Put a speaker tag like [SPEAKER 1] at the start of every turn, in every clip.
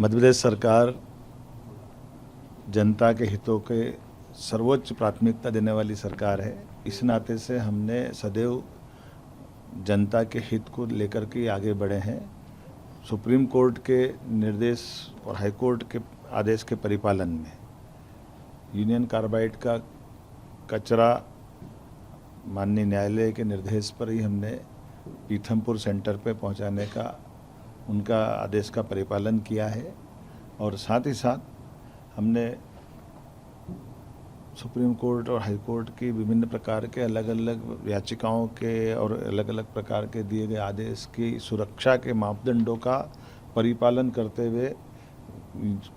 [SPEAKER 1] मध्य प्रदेश सरकार जनता के हितों के सर्वोच्च प्राथमिकता देने वाली सरकार है। इस नाते से हमने सदैव जनता के हित को लेकर के आगे बढ़े हैं। सुप्रीम कोर्ट के निर्देश और हाई कोर्ट के आदेश के परिपालन में यूनियन कार्बाइड का कचरा माननीय न्यायालय के निर्देश पर ही हमने पीथमपुर सेंटर पे पहुंचाने का उनका आदेश का परिपालन किया है और साथ ही साथ हमने सुप्रीम कोर्ट और हाई कोर्ट की विभिन्न प्रकार के अलग अलग याचिकाओं के और अलग अलग प्रकार के दिए गए आदेश की सुरक्षा के मापदंडों का परिपालन करते हुए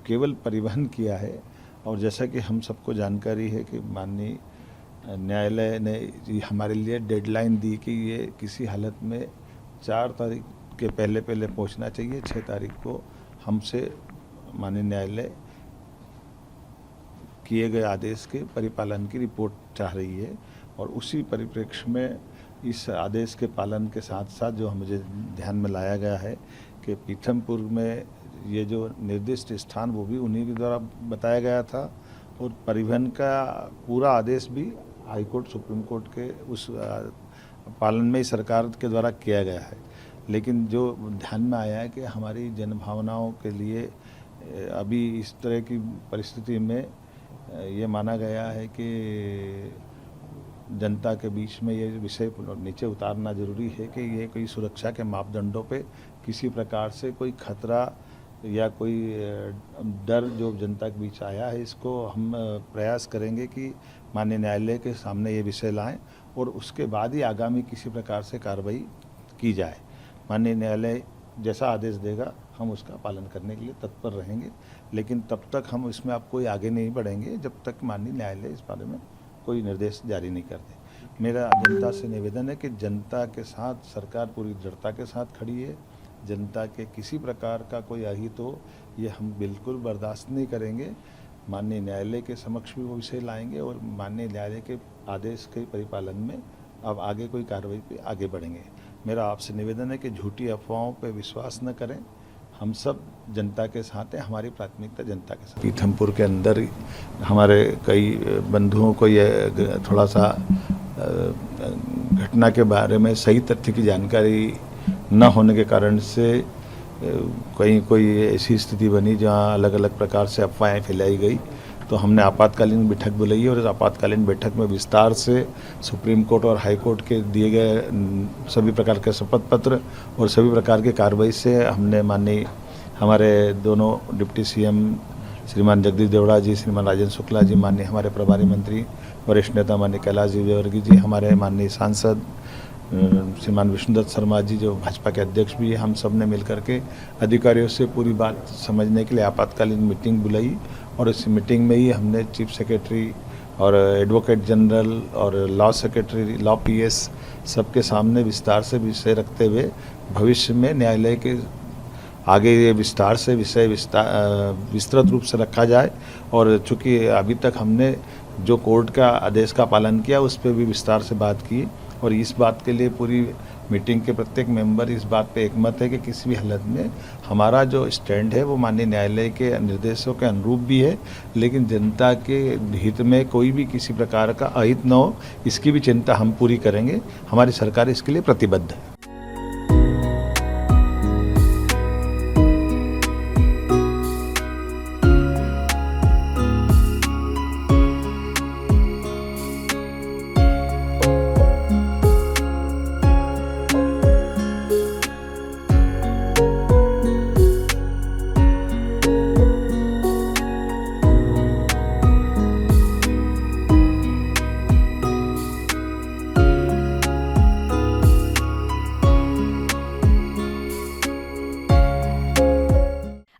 [SPEAKER 1] केवल परिवहन किया है। और जैसा कि हम सबको जानकारी है कि माननीय न्यायालय ने हमारे लिए डेडलाइन दी कि ये किसी हालत में 4 तारीख के पहले पहुंचना चाहिए। 6 तारीख को हमसे माननीय न्यायालय किए गए आदेश के परिपालन की रिपोर्ट चाह रही है और उसी परिप्रेक्ष्य में इस आदेश के पालन के साथ साथ जो मुझे ध्यान में लाया गया है कि पीथमपुर में ये जो निर्दिष्ट स्थान वो भी उन्हीं के द्वारा बताया गया था और परिवहन का पूरा आदेश भी हाई कोर्ट सुप्रीम कोर्ट के उस पालन में ही सरकार के द्वारा किया गया है। लेकिन जो ध्यान में आया है कि हमारी जनभावनाओं के लिए अभी इस तरह की परिस्थिति में ये माना गया है कि जनता के बीच में ये विषय नीचे उतारना जरूरी है कि ये कोई सुरक्षा के मापदंडों पे किसी प्रकार से कोई खतरा या कोई डर जो जनता के बीच आया है, इसको हम प्रयास करेंगे कि माननीय न्यायालय के सामने ये विषय लाएं और उसके बाद ही आगामी किसी प्रकार से कार्रवाई की जाए। माननीय न्यायालय जैसा आदेश देगा हम उसका पालन करने के लिए तत्पर रहेंगे, लेकिन तब तक हम इसमें अब कोई आगे नहीं बढ़ेंगे जब तक माननीय न्यायालय इस बारे में कोई निर्देश जारी नहीं करते। मेरा जनता से निवेदन है कि जनता के साथ सरकार पूरी दृढ़ता के साथ खड़ी है। जनता के किसी प्रकार का कोई अहित हो ये हम बिल्कुल बर्दाश्त नहीं करेंगे। माननीय न्यायालय के समक्ष भी वो विषय लाएंगे और माननीय न्यायालय के आदेश के परिपालन में अब आगे कोई कार्रवाई पे आगे बढ़ेंगे। मेरा आपसे निवेदन है कि झूठी अफवाहों पे विश्वास न करें। हम सब जनता के साथ हैं, हमारी प्राथमिकता जनता के साथ। पीथमपुर के अंदर हमारे कई बंधुओं को ये थोड़ा सा घटना के बारे में सही तथ्य की जानकारी न होने के कारण से कहीं कोई ऐसी स्थिति बनी जहां अलग अलग प्रकार से अफवाहें फैलाई गई। तो हमने आपातकालीन बैठक बुलाई और इस आपातकालीन बैठक में विस्तार से सुप्रीम कोर्ट और हाई कोर्ट के दिए गए सभी प्रकार के शपथ पत्र और सभी प्रकार की कार्रवाई से हमने माननीय हमारे दोनों डिप्टी सीएम श्रीमान जगदीश देवड़ा जी, श्रीमान राजेंद्र शुक्ला जी, माननीय हमारे प्रभारी मंत्री वरिष्ठ नेता माननीय कैलाश विजयवर्गीय जी, हमारे माननीय सांसद श्रीमान विष्णुदत्त शर्मा जी जो भाजपा के अध्यक्ष भी है, हम सब ने मिलकर के अधिकारियों से पूरी बात समझने के लिए आपातकालीन मीटिंग बुलाई और इस मीटिंग में ही हमने चीफ सेक्रेटरी और एडवोकेट जनरल और लॉ सेक्रेटरी, लॉ पीएस सबके सामने विस्तार से विषय रखते हुए भविष्य में न्यायालय के आगे ये विस्तार से विषय विस्तृत रूप से रखा जाए। और चूँकि अभी तक हमने जो कोर्ट का आदेश का पालन किया उस पर भी विस्तार से बात की और इस बात के लिए पूरी मीटिंग के प्रत्येक मेंबर इस बात पे एकमत है कि किसी भी हालत में हमारा जो स्टैंड है वो माननीय न्यायालय के निर्देशों के अनुरूप भी है, लेकिन जनता के हित में कोई भी किसी प्रकार का अहित न हो इसकी भी चिंता हम पूरी करेंगे। हमारी सरकार इसके लिए प्रतिबद्ध है।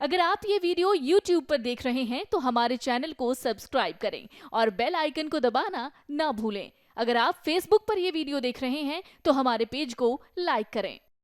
[SPEAKER 2] अगर आप ये वीडियो YouTube पर देख रहे हैं तो हमारे चैनल को सब्सक्राइब करें और बेल आइकन को दबाना ना भूलें। अगर आप Facebook पर ये वीडियो देख रहे हैं तो हमारे पेज को लाइक करें।